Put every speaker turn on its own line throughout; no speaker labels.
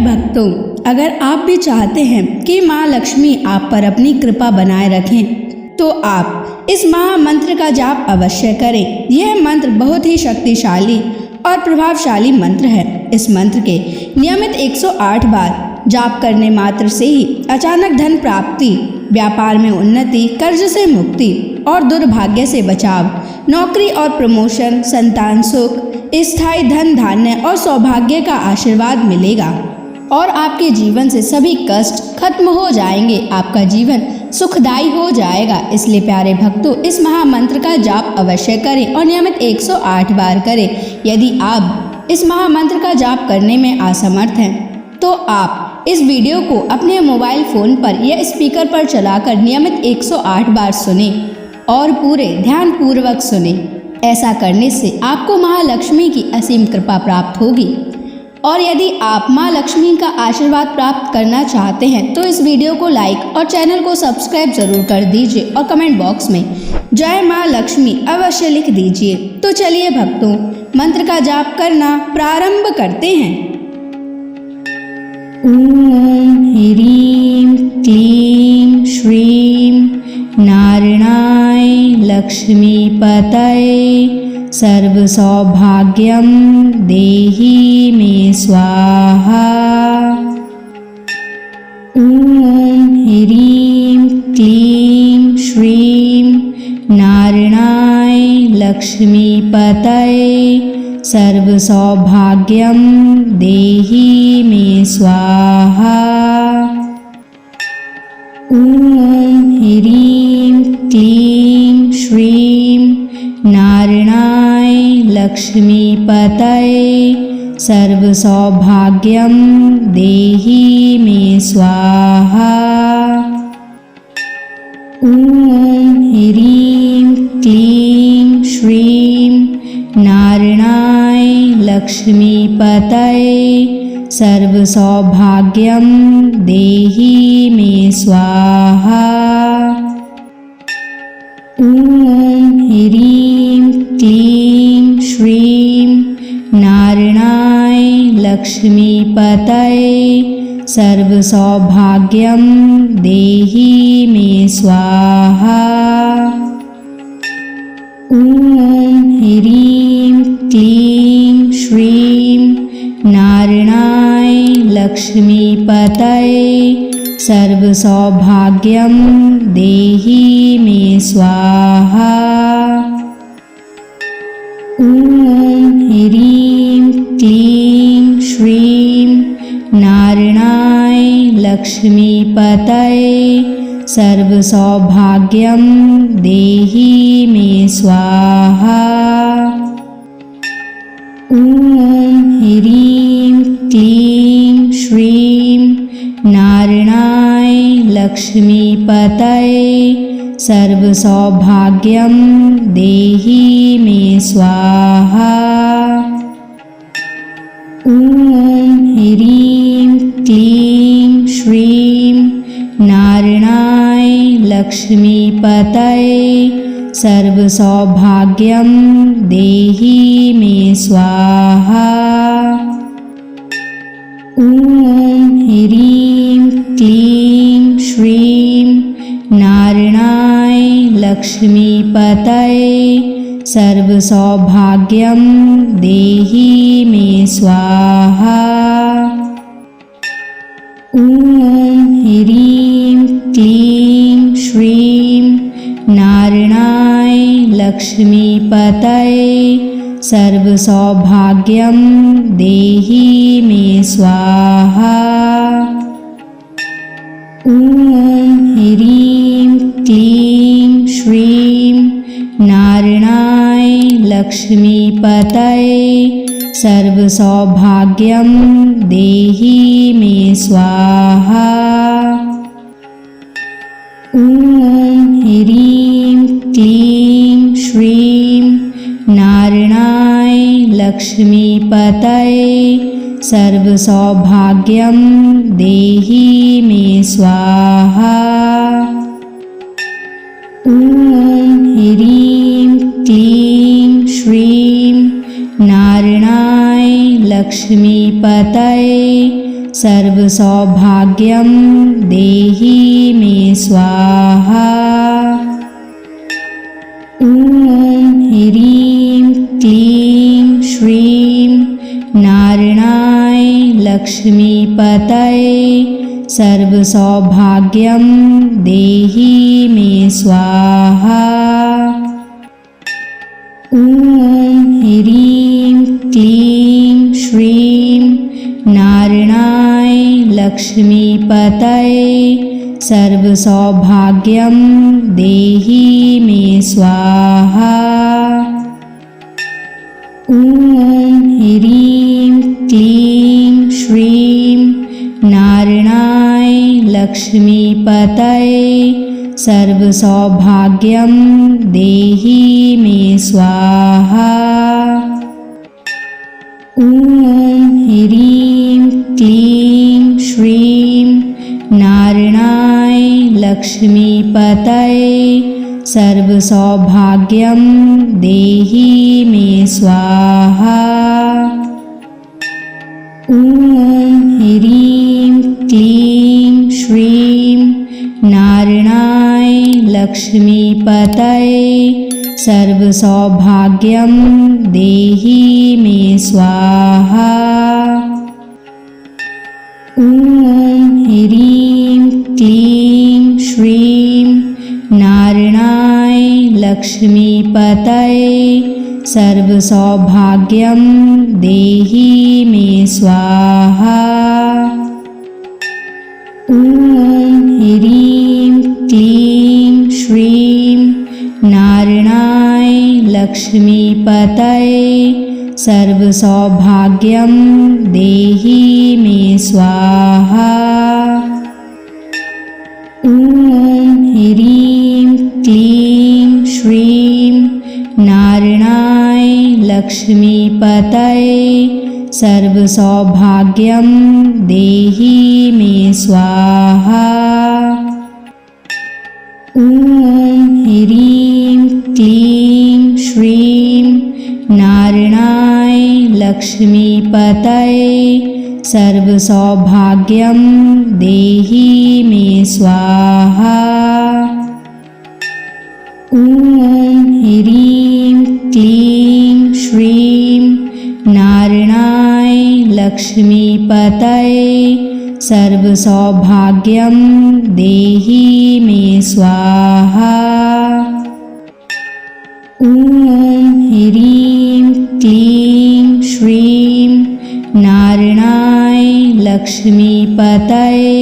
भक्तों, अगर आप भी चाहते हैं कि माँ लक्ष्मी आप पर अपनी कृपा बनाए रखें तो आप इस महामंत्र का जाप अवश्य करें। यह मंत्र बहुत ही शक्तिशाली और प्रभावशाली मंत्र है। इस मंत्र के नियमित 108 बार जाप करने मात्र से ही अचानक धन प्राप्ति, व्यापार में उन्नति, कर्ज से मुक्ति और दुर्भाग्य से बचाव, नौकरी और प्रमोशन, संतान सुख, स्थायी धन धान्य और सौभाग्य का आशीर्वाद मिलेगा और आपके जीवन से सभी कष्ट खत्म हो जाएंगे। आपका जीवन सुखदायी हो जाएगा। इसलिए प्यारे भक्तों, इस महामंत्र का जाप अवश्य करें और नियमित 108 बार करें। यदि आप इस महामंत्र का जाप करने में असमर्थ हैं तो आप इस वीडियो को अपने मोबाइल फोन पर या स्पीकर पर चलाकर नियमित 108 बार सुने और पूरे ध्यान पूर्वक सुने। ऐसा करने से आपको महालक्ष्मी की असीम कृपा प्राप्त होगी। और यदि आप माँ लक्ष्मी का आशीर्वाद प्राप्त करना चाहते हैं तो इस वीडियो को लाइक और चैनल को सब्सक्राइब जरूर कर दीजिए और कमेंट बॉक्स में जय माँ लक्ष्मी अवश्य लिख दीजिए। तो चलिए भक्तों, मंत्र का जाप करना प्रारंभ करते हैं। ओम ह्रीं क्लीं श्रीं नारायणाय लक्ष्मीपतये सर्वसौभाग्यं देहि मे स्वाहा। ओम ह्रीं क्लीं श्रीं नारायणाय लक्ष्मीपतये सर्वसौभाग्यं देहि मे स्वाहा। ओम ह्रीं क्लीं श्रीं नारायणाय लक्ष्मीपतये सर्वसौभाग्यं देहि मे स्वाहा। ओम ह्रीं क्लीं श्रीं नारायणाय लक्ष्मीपतये सर्वसौभाग्यं देहि मे स्वाहा। ओम ह्रीं क्लीं श्रीं नारायणाय लक्ष्मीपतये सर्वसौभाग्यं देहि मे स्वाहा। ओम ह्रीं क्लीं श्रीं नारायणाय लक्ष्मीपतये सर्वसौभाग्यं देहि मे स्वाहा। ओम ह्रीं क्लीं श्रीं नारायणाय लक्ष्मीपतये सर्वसौभाग्यं देहि मे स्वाहा। ओम ह्रीं क्लीं श्रीं नारायणाय लक्ष्मीपतये सर्वसौभाग्यं देहि मे स्वाहा। ओम ह्रीं क्लीं श्रीं नारायणाय लक्ष्मीपतये सर्वसौभाग्यं देहि मे स्वाहा। ओम ह्रीं क्लीं श्रीं नारायणाय लक्ष्मीपतये सर्वसौभाग्यं देहि मे स्वाहा। ओम ह्रीं क्लीं श्रीं नारायणाय लक्ष्मीपतये सर्वसौभाग्यं देहि मे स्वाहा। ओम ह्रीं क्लीं श्रीं नारायणाय लक्ष्मीपतये सर्वसौभाग्यं देहि मे स्वाहा। ओम ह्रीं क्लीं श्रीं नारायणाय लक्ष्मीपतये सर्वसौभाग्यं देहि मे स्वाहा। ओम ह्रीं क्लीं श्रीं नारायणाय लक्ष्मीपतये सर्वसौभाग्यं देहि मे स्वाहा। ॐ ह्रीं क्लीं श्रीं नारायणाय लक्ष्मीपतये सर्वसौभाग्यं देहि मे स्वाहा। ॐ ह्रीं क्लीं श्रीं नारायणाय लक्ष्मीपतये सर्वसौभाग्यं देहि मे स्वाहा। ॐ ह्रीं क्लीं श्रीं नारायणाय लक्ष्मीपतये सर्वसौभाग्यं देहि मे स्वाहा। ॐ ह्रीं क्लीं श्रीं नारायणाय लक्ष्मीपतये सर्वसौभाग्यं देहि मे स्वाहा। ॐ ह्रीं क्लीं श्रीं नारायणाय लक्ष्मीपतये सर्वसौभाग्यं देहि मे स्वाहा। ॐ ह्रीं क्लीं श्रीं नारायणाय लक्ष्मीपतये सर्वसौभाग्यं देहि मे स्वाहा। ॐ ह्रीं क्लीं श्रीं नारायणाय लक्ष्मीपतये सर्वसौभाग्यं देहि मे स्वाहा। ॐ ह्रीं क्लीं श्रीं नारायणाय लक्ष्मीपतये सर्वसौभाग्यं देहि मे स्वाहा। ॐ ह्रीं क्लीं श्रीं नारायणाय लक्ष्मीपतये सर्वसौभाग्यं देहि मे स्वाहा। ॐ ह्रीं क्लीं श्रीं नारायणाय लक्ष्मीपतये सर्वसौभाग्यं देहि मे स्वाहा। ॐ ह्रीं क्लीं श्रीं नारायणाय लक्ष्मीपतये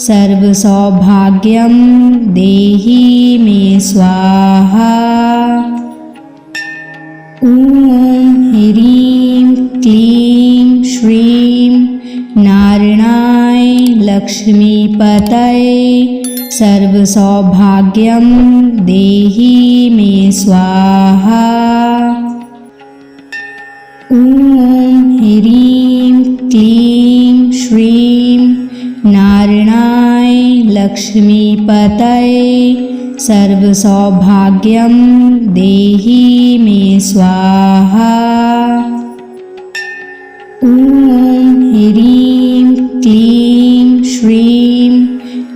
सर्वसौभाग्यं देहि मे स्वाहा। ॐ ह्रीं क्लीं श्रीं नारायणाय लक्ष्मीपतये सर्वसौभाग्यं देहि मे स्वाहा। ॐ ह्रीं क्लीं श्रीं नारायणाय लक्ष्मीपतये सर्वसौभाग्यं देहि मे स्वाहा। ॐ ह्रीं क्लीं श्रीं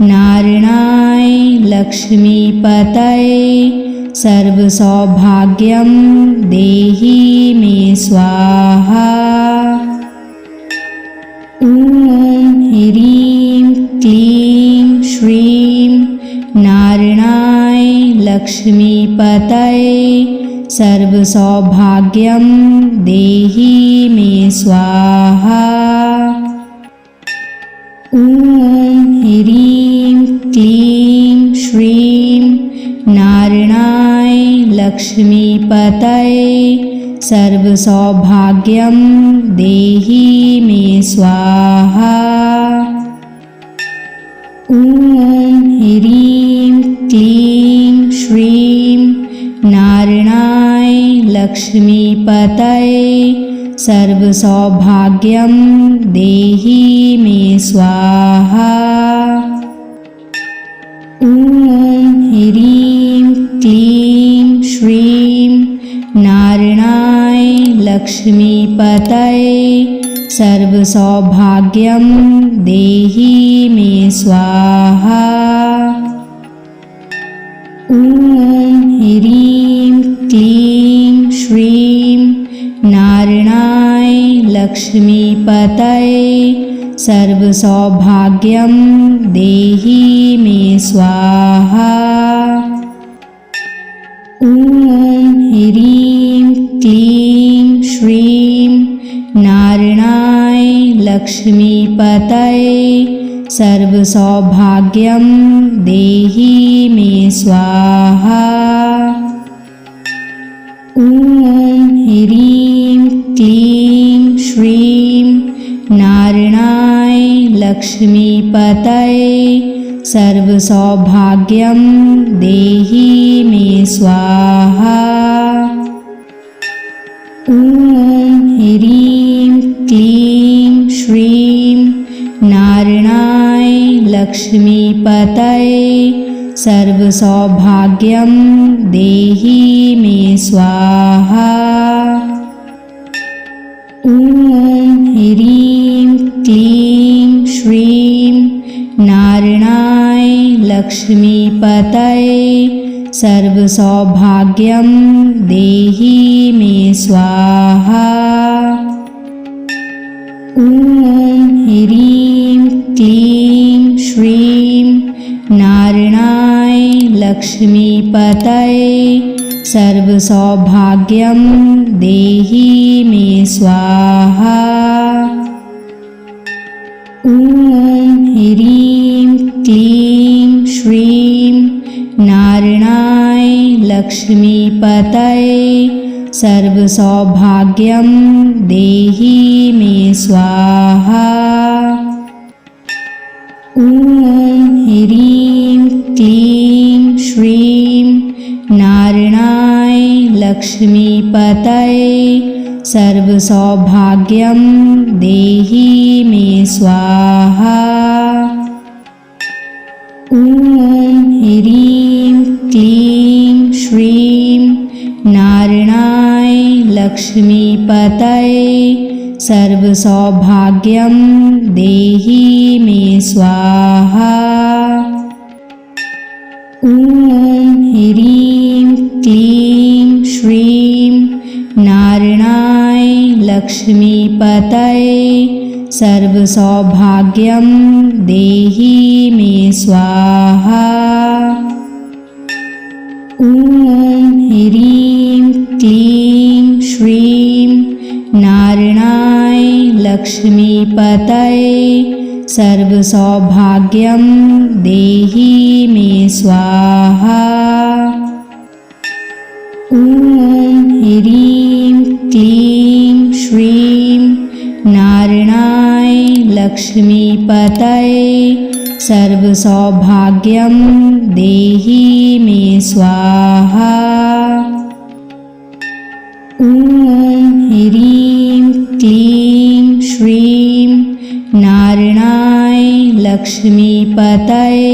नारायणाय लक्ष्मीपतये सर्वसौभाग्यं देहि मे स्वाहा। ॐ ह्रीं क्लीं श्रीं नारायणाय लक्ष्मीपतये सर्वसौभाग्यं देहि मे स्वाहा। ॐ ह्रीं क्लीं श्रीं नारायणाय लक्ष्मीपतये सर्वसौभाग्यं देहि मे स्वाहा। ॐ ह्रीं क्लीं श्रीं नारायणाय लक्ष्मीपतये सर्वसौभाग्यं देहि मे स्वाहा। ॐ ह्रीं क्लीं श्रीं नारायणाय लक्ष्मीपतये सर्वसौभाग्यं देहि मे स्वाहा। ॐ ह्रीं क्लीं श्रीं नारायणाय लक्ष्मीपतये सर्वसौभाग्यं देहि मे स्वाहा। ॐ ह्रीं क्लीं श्रीं नारायणाय लक्ष्मीपतये सर्वसौभाग्यं देहि मे स्वाहा। ॐ ह्रीं क्लीं श्रीं नारायणाय लक्ष्मीपतये सर्वसौभाग्यं देहि मे स्वाहा। ॐ ह्रीं क्लीं श्रीं नारायणाय लक्ष्मीपतये सर्वसौभाग्यं देहि मे स्वाहा। ॐ ह्रीं क्लीं श्रीं नारायणाय लक्ष्मीपतये सर्वसौभाग्यं देहि मे स्वाहा। ॐ ह्रीं क्लीं श्रीं नारायणाय लक्ष्मीपतये सर्वसौभाग्यं देहि मे स्वाहा। ॐ ह्रीं क्लीं श्रीं नारायणाय लक्ष्मीपतये सर्वसौभाग्यं देहि मे स्वाहा। ॐ ह्रीं क्लीं श्रीं नारायणाय लक्ष्मीपतये सर्वसौभाग्यं देहि मे स्वाहा। ॐ ह्रीं क्लीं श्रीं नारायणाय लक्ष्मीपतये सर्वसौभाग्यं देहि मे स्वाहा। ॐ ह्रीं क्लीं श्रीं नारायणाय लक्ष्मीपतये सर्वसौभाग्यं देहि मे स्वाहा। ॐ ह्रीं क्लीं श्रीं नारायणाय लक्ष्मीपतये सर्वसौभाग्यं देहि मे स्वाहा। ॐ ह्रीं क्लीं श्रीं नारायणाय लक्ष्मीपतये सर्वसौभाग्यं देहि मे स्वाहा। ॐ ह्रीं क्लीं श्रीं नारायणाय लक्ष्मीपतये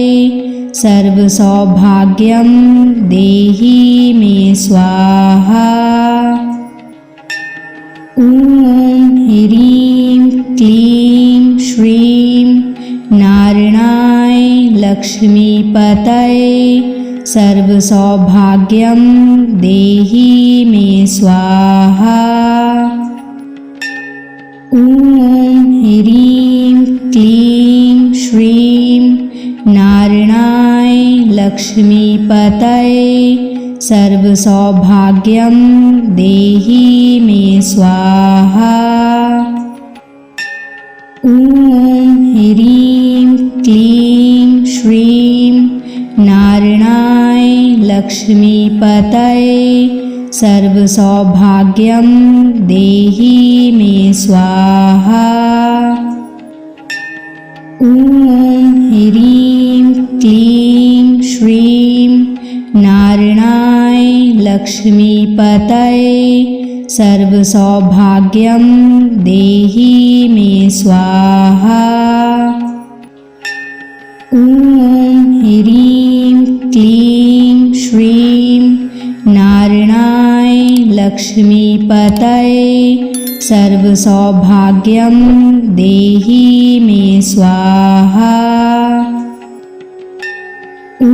सर्वसौभाग्यं देहि मे स्वाहा। ॐ ह्रीं क्लीं श्रीं नारायणाय लक्ष्मीपतये सर्वसौभाग्यं देहि मे स्वाहा। ॐ ह्रीं क्लीं श्रीं नारायणाय लक्ष्मीपतये सर्वसौभाग्यं देहि मे स्वाहा। ॐ ह्रीं क्लीं श्रीं नारायणाय लक्ष्मीपतये सर्वसौभाग्यं देहि मे स्वाहा। ॐ ह्रीं क्लीं श्रीं नारायणाय लक्ष्मीपतये सर्वसौभाग्यं देहि मे स्वाहा। ॐ ह्रीं क्लीं श्रीं नारायणाय लक्ष्मीपतये सर्वसौभाग्यं देहि मे स्वाहा। ॐ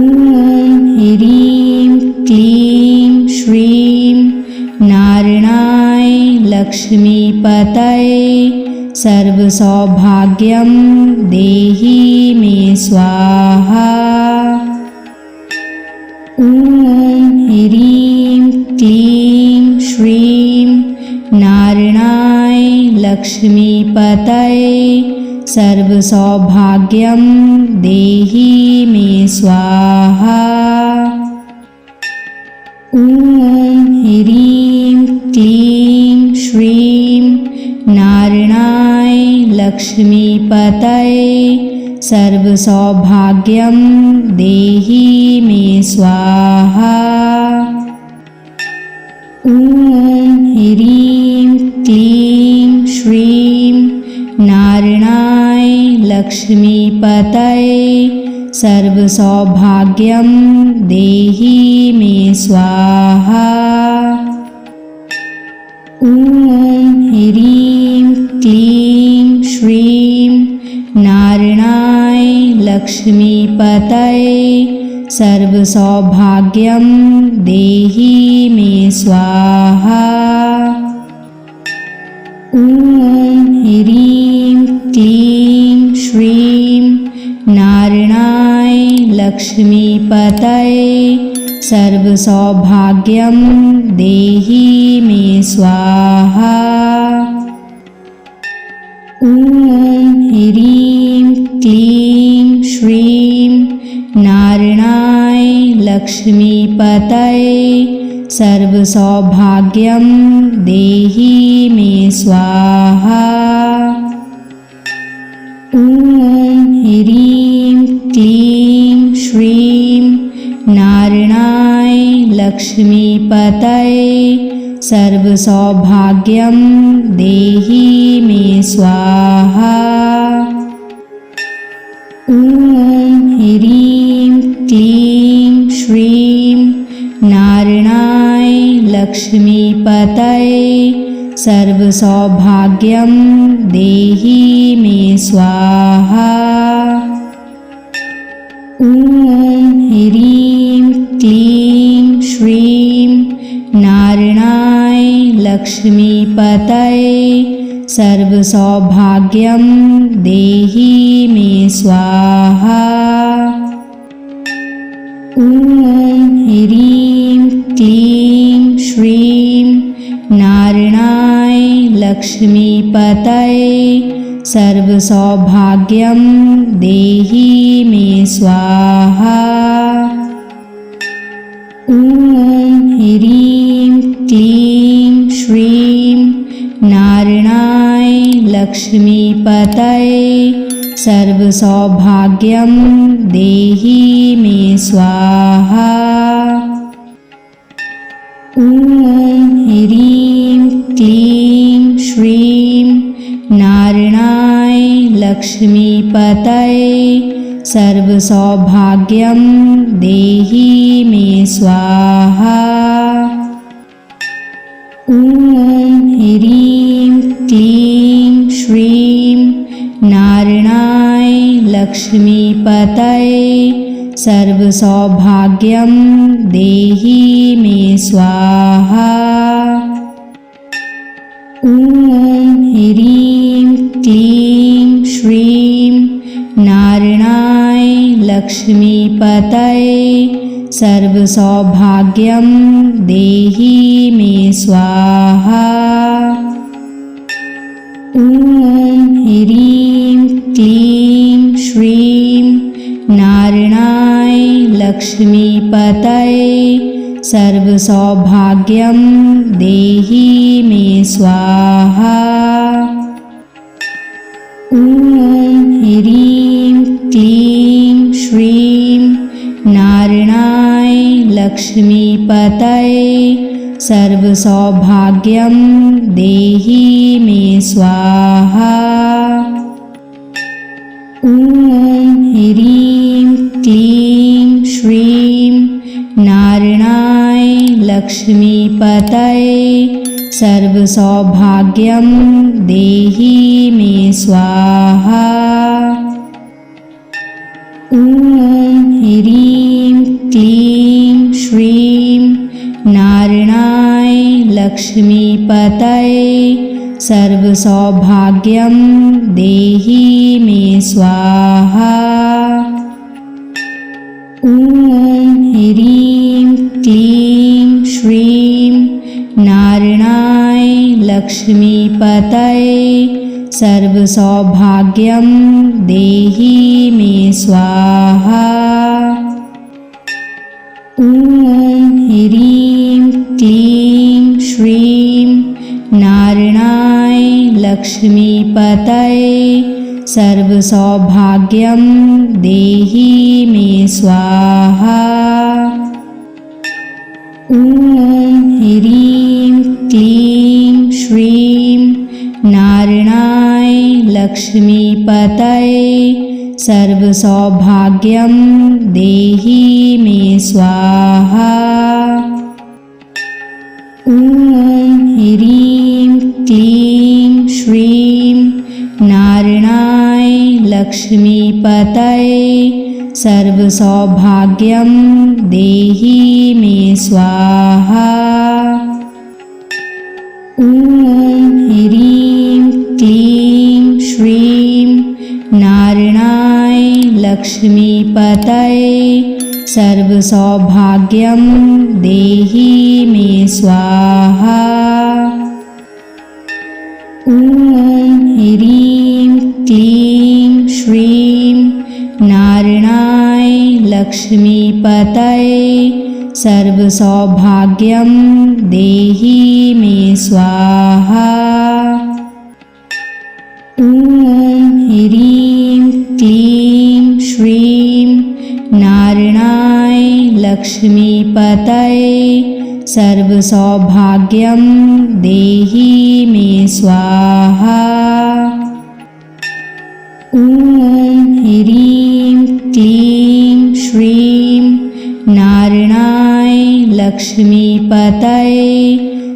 ह्रीं क्लीं श्रीं नारायणाय लक्ष्मीपतये सर्वसौभाग्यं देहि मे स्वाहा। ॐ ह्रीं क्लीं श्रीं नारायणाय लक्ष्मीपतये सर्वसौभाग्यं देहि मे स्वाहा। ॐ ह्रीं क्लीं श्रीं नारायणाय लक्ष्मीपतये सर्वसौभाग्यं देहि मे स्वाहा। ॐ ह्रीं क्लीं श्रीं नारायणाय लक्ष्मीपतये सर्वसौभाग्यं देहि मे स्वाहा। ॐ ह्रीं क्लीं श्रीं नारायणाय लक्ष्मीपतये सर्वसौभाग्यं देहि मे स्वाहा। ॐ ह्रीं क्लीं श्रीं नारायणाय लक्ष्मीपतये सर्वसौभाग्यं देहि मे स्वाहा। ॐ ह्रीं क्लीं श्रीं नारायणाय लक्ष्मीपतये सर्वसौभाग्यं देहि मे स्वाहा। ॐ ह्रीं क्लीं श्रीं नारायणाय लक्ष्मीपतये सर्वसौभाग्यं देहि मे स्वाहा। ॐ ह्रीं क्लीं श्रीं नारायणाय लक्ष्मीपतये सर्वसौभाग्यं देहि मे स्वाहा। ॐ ह्रीं क्लीं श्रीं नारायणाय लक्ष्मीपतये सर्वसौभाग्यं देहि मे स्वाहा। ॐ ह्रीं क्लीं श्रीं नारायणाय लक्ष्मीपतये सर्वसौभाग्यं देहि मे स्वाहा। ॐ ह्रीं क्लीं श्रीं नारायणाय लक्ष्मीपतये सर्वसौभाग्यं देहि मे स्वाहा। ॐ ह्रीं क्लीं श्रीं नारायणाय लक्ष्मीपतये सर्वसौभाग्यं देहि मे स्वाहा। ॐ ह्रीं क्लीं श्रीं नारायणाय लक्ष्मीपतये सर्वसौभाग्यं देहि मे स्वाहा। ॐ ह्रीं क्लीं श्रीं नारायणाय लक्ष्मीपतये सर्वसौभाग्यं देहि मे स्वाहा। ॐ ह्रीं क्लीं श्रीं नारायणाय लक्ष्मीपतये सर्वसौभाग्यं देहि मे स्वाहा। ॐ ह्रीं क्लीं श्रीं नारायणाय लक्ष्मीपतये सर्वसौभाग्यं देहि मे स्वाहा। ॐ ह्रीं क्लीं श्रीं नारायणाय लक्ष्मीपतये सर्वसौभाग्यं देहि मे स्वाहा। ॐ ह्रीं क्लीं श्रीं नारायणाय लक्ष्मीपतये सर्वसौभाग्यं देहि मे स्वाहा। ॐ ह्रीं क्लीं श्रीं नारायणाय लक्ष्मीपतये सर्वसौभाग्यं देहि मे स्वाहा। ॐ ह्रीं क्लीं श्रीं नारायणाय लक्ष्मीपतये सर्वसौभाग्यं देहि मे स्वाहा। ॐ ह्रीं क्लीं श्रीं नारायणाय लक्ष्मीपतये सर्वसौभाग्यं देहि मे स्वाहा। ॐ ह्रीं क्लीं श्रीं नारायणाय लक्ष्मीपतये सर्वसौभाग्यं देहि मे स्वाहा। ॐ ह्रीं क्लीं श्रीं नारायणाय लक्ष्मीपतये सर्वसौभाग्यं देहि मे स्वाहा। ॐ ह्रीं क्लीं श्रीं नारायणाय लक्ष्मीपतये सर्वसौभाग्यं देहि मे स्वाहा। ॐ ह्रीं क्लीं श्रीं नारायणाय लक्ष्मीपतये सर्वसौभाग्यं देहि मे स्वाहा। ॐ ह्रीं क्लीं श्रीं नारायणाय लक्ष्मीपतये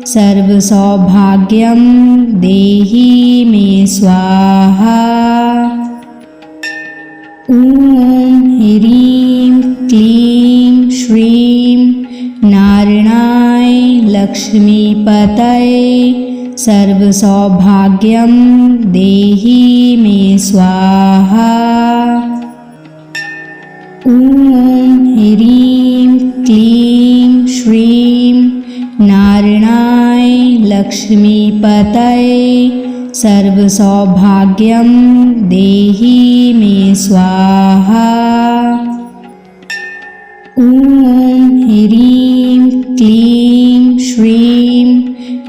सर्वसौभाग्यं देहि मे स्वाहा। ॐ ह्रीं क्लीं श्रीं नारायणाय लक्ष्मीपतये सर्वसौभाग्यं देहि मे स्वाहा। ॐ ह्रीं क्लीं श्रीं नारायणाय लक्ष्मीपतये सर्वसौभाग्यं देहि मे स्वाहा। ॐ ह्रीं क्लीं श्रीं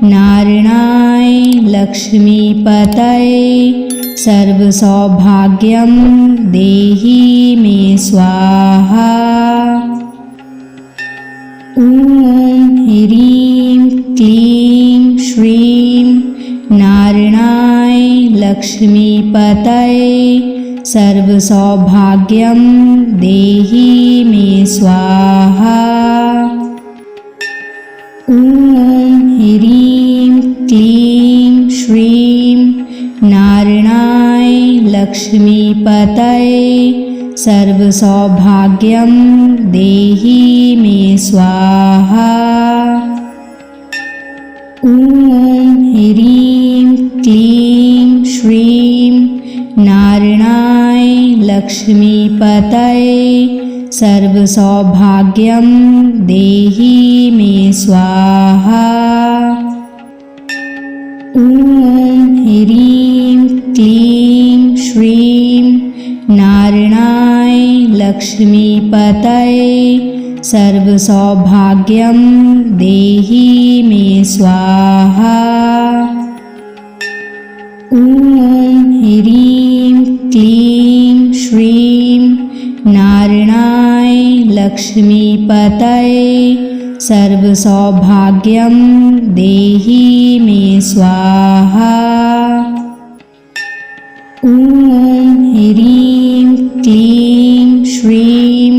नारायणाय लक्ष्मीपतये सर्वसौभाग्यं देहि मे स्वाहा। ॐ ह्रीं क्लीं श्रीं नारायणाय लक्ष्मीपतये सर्वसौभाग्यं देहि मे स्वाहा। ॐ ह्रीं क्लीं श्रीं नारायणाय लक्ष्मीपतये सर्वसौभाग्यं देहि मे स्वाहा। ॐ ह्रीं क्लीं श्रीं नारायणाय लक्ष्मीपतये सर्वसौभाग्यं देहि मे स्वाहा। ॐ ह्रीं क्लीं श्रीं नारायणाय लक्ष्मीपतये सर्वसौभाग्यं देहि मे स्वाहा। ॐ ह्रीं क्लीं श्रीं नारायणाय लक्ष्मीपतये सर्वसौभाग्यं देहि मे स्वाहा। ॐ ह्रीं क्लीं श्रीं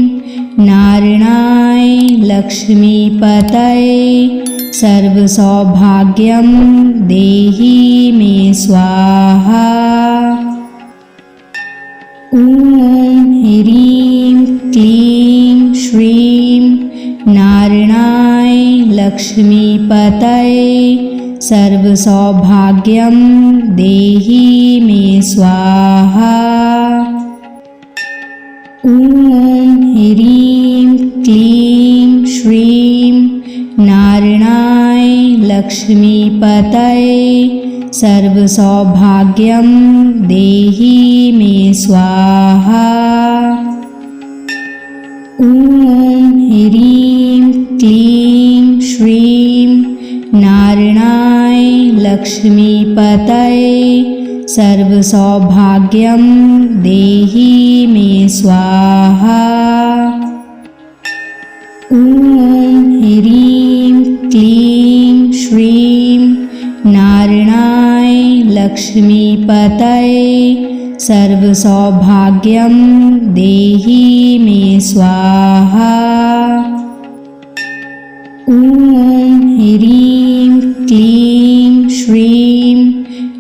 नारायणाय लक्ष्मीपतये सर्वसौभाग्यं देहि मे स्वाहा। ॐ ह्रीं क्लीं श्रीं नारायणाय लक्ष्मीपतये सर्वसौभाग्यं देहि मे स्वाहा। ॐ ह्रीं क्लीं श्रीं नारायणाय लक्ष्मीपतये सर्वसौभाग्यं देहि मे स्वाहा। ॐ ह्रीं क्लीं श्रीं नारायणाय लक्ष्मीपतये सर्वसौभाग्यं देहि मे स्वाहा। ॐ ह्रीं क्लीं श्रीं नारायणाय लक्ष्मीपतये सर्वसौभाग्यं देहि मे स्वाहा। ॐ ह्रीं क्लीं श्रीं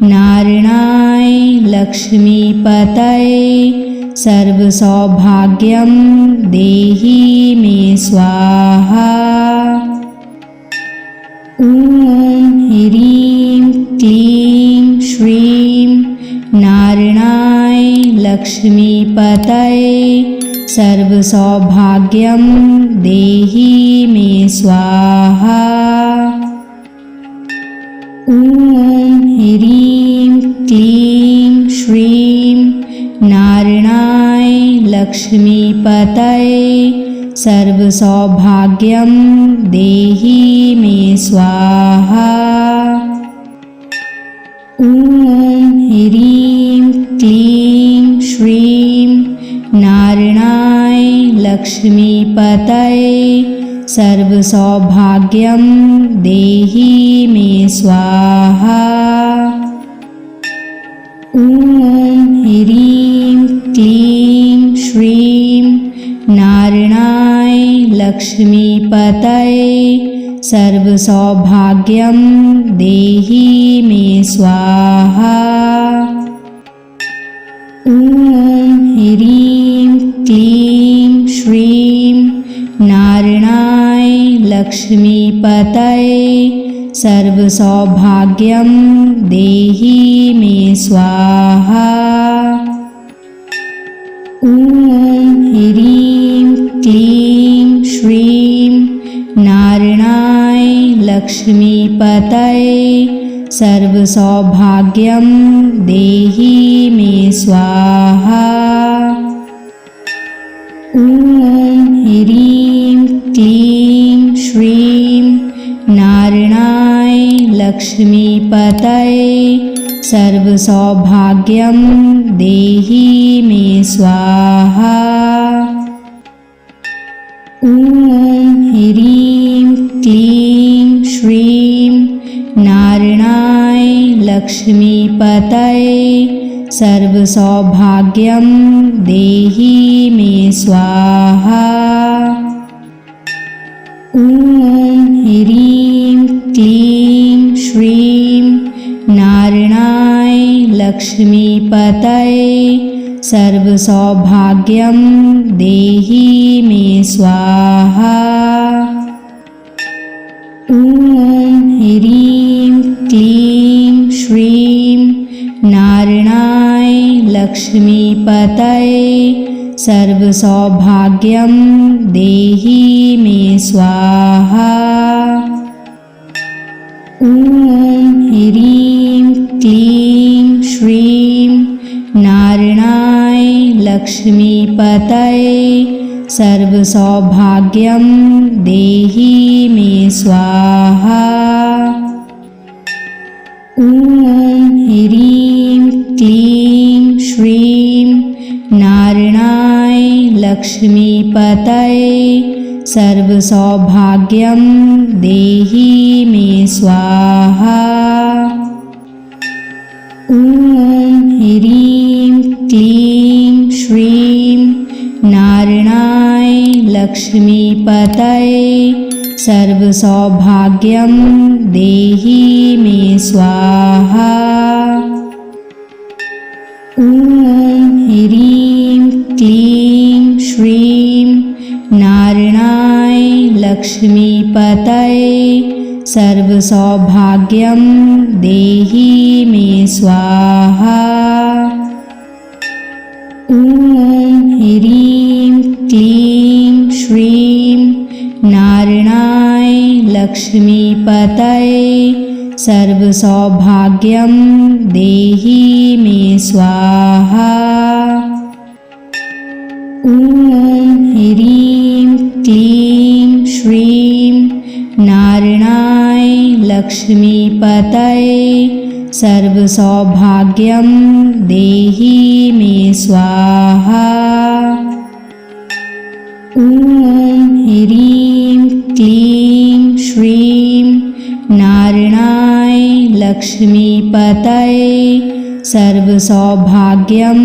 नारायणाय लक्ष्मीपतये सर्वसौभाग्यं देहि मे स्वाहा। ॐ ह्रीं क्लीं श्रीं नारायणाय लक्ष्मीपतये सर्वसौभाग्यं देहि मे स्वाहा। ॐ ह्रीं क्लीं श्रीं नारायणाय लक्ष्मीपतये सर्वसौभाग्यं देहि मे स्वाहा। ॐ ह्रीं क्लीं श्रीं नारायणाय लक्ष्मीपतये सर्वसौभाग्यं देहि मे स्वाहा। ॐ ह्रीं क्लीं श्रीं नारायणाय लक्ष्मीपतये सर्वसौभाग्यं देहि मे स्वाहा। ॐ ह्रीं क्लीं श्रीं नारायणाय लक्ष्मीपतये सर्वसौभाग्यं देहि मे स्वाहा। ॐ ह्रीं क्लीं श्रीं नारायणाय लक्ष्मीपतये सर्वसौभाग्यं देहि मे स्वाहा। ॐ ह्रीं क्लीं श्रीं नारायणाय लक्ष्मीपतये सर्वसौभाग्यं देहि मे स्वाहा। ॐ ह्रीं क्लीं श्रीं नारायणाय लक्ष्मीपतये सर्वसौभाग्यं देहि मे स्वाहा। ॐ ह्रीं क्लीं श्रीं नारायणाय लक्ष्मीपतये सर्वसौभाग्यं देहि मे स्वाहा। ॐ ह्रीं क्लीं श्रीं नारायणाय लक्ष्मीपतये सर्वसौभाग्यं देहि मे स्वाहा। ॐ ह्रीं क्लीं श्रीं नारायणाय लक्ष्मीपतये सर्वसौभाग्यं देहि मे स्वाहा। ॐ ह्रीं क्लीं श्रीं नारायणाय लक्ष्मीपतये सर्वसौभाग्यं देहि मे स्वाहा। ॐ ह्रीं क्लीं श्रीं नारायणाय लक्ष्मीपतये सर्वसौभाग्यं देहि मे स्वाहा। ॐ ह्रीं क्लीं श्रीं नारायणाय लक्ष्मीपतये सर्वसौभाग्यं देहि मे स्वाहा। ॐ ह्रीं क्लीं श्रीं नारायणाय लक्ष्मीपतये सर्वसौभाग्यं देहि मे स्वाहा। ॐ ह्रीं क्लीं श्रीं नारायणाय लक्ष्मीपतये सर्वसौभाग्यं देहि मे स्वाहा। ॐ ह्रीं क्लीं श्रीं नारायणाय लक्ष्मीपतये सर्वसौभाग्यं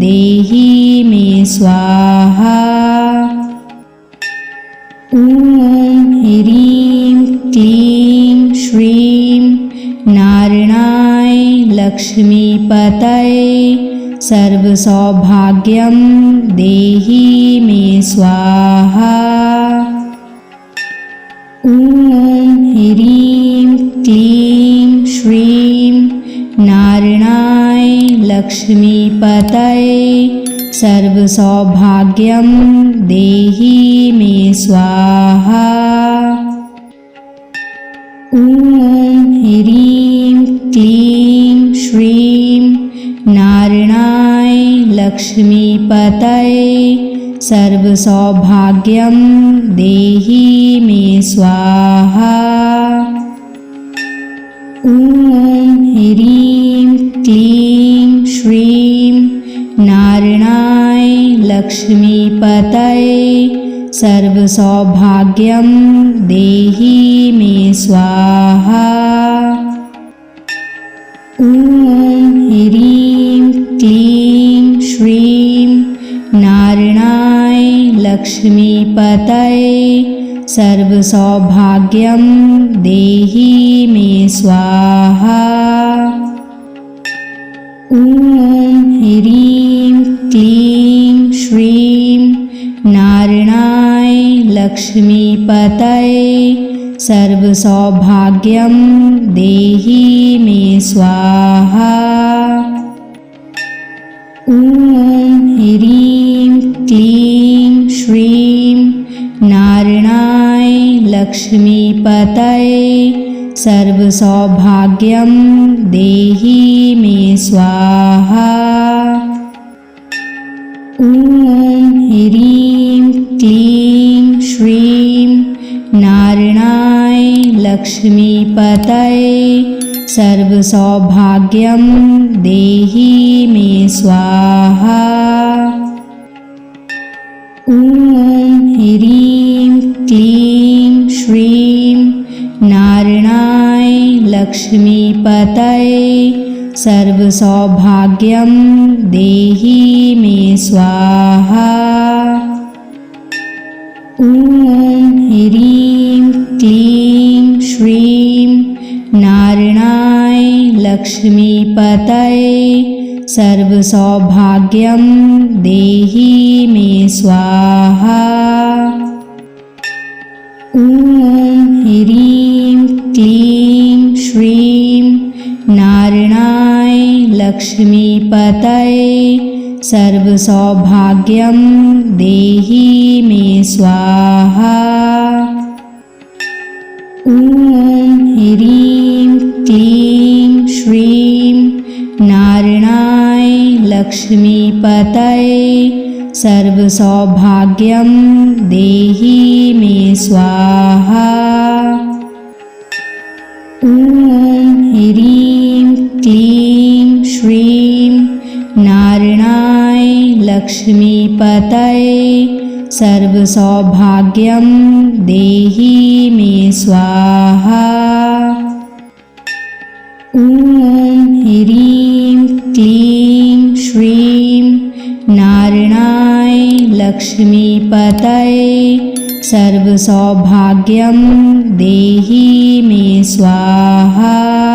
देहि मे स्वाहा। ॐ ह्रीं क्लीं श्रीं नारायणाय लक्ष्मीपतये सर्वसौभाग्यं देहि मे स्वाहा। ॐ ह्रीं क्लीं श्रीं नारायणाय लक्ष्मीपतये सर्वसौभाग्यं देहि मे स्वाहा। ॐ ह्रीं क्लीं श्रीं नारायणाय लक्ष्मीपतये सर्वसौभाग्यं देहि मे स्वाहा। ॐ ह्रीं क्लीं श्रीं नारायणाय लक्ष्मीपतये सर्वसौभाग्यं देहि मे स्वाहा। ॐ ह्रीं क्लीं श्रीं नारायणाय लक्ष्मीपतये सर्वसौभाग्यं देहि मे स्वाहा। ॐ ह्रीं क्लीं श्रीं नारायणाय लक्ष्मीपतये सर्वसौभाग्यं देहि मे स्वाहा। ॐ ह्रीं क्लीं श्रीं नारायणाय लक्ष्मीपतये सर्वसौभाग्यं देहि मे स्वाहा। ॐ ह्रीं क्लीं श्रीं नारायणाय लक्ष्मीपतये सर्वसौभाग्यं देहि मे स्वाहा। ॐ ह्रीं क्लीं श्रीं नारायणाय लक्ष्मीपतये सर्वसौभाग्यं देहि मे स्वाहा। ॐ ह्रीं क्लीं श्रीं नारायणाय लक्ष्मीपतये सर्वसौभाग्यं देहि मे स्वाहा। ॐ ह्रीं क्लीं श्रीं नारायणाय लक्ष्मीपतये सर्वसौभाग्यं देहि मे स्वाहा। ॐ ह्रीं क्लीं श्रीं नारायणाय लक्ष्मीपतये सर्वसौभाग्यं देहि मे स्वाहा। ॐ ह्रीं क्लीं श्रीं नारायणाय लक्ष्मीपतये सर्वसौभाग्यं देहि मे स्वाहा। ॐ ह्रीं क्लीं श्रीं नारायणाय लक्ष्मीपतये सर्व सौभाग्यम देहि मे स्वाहा।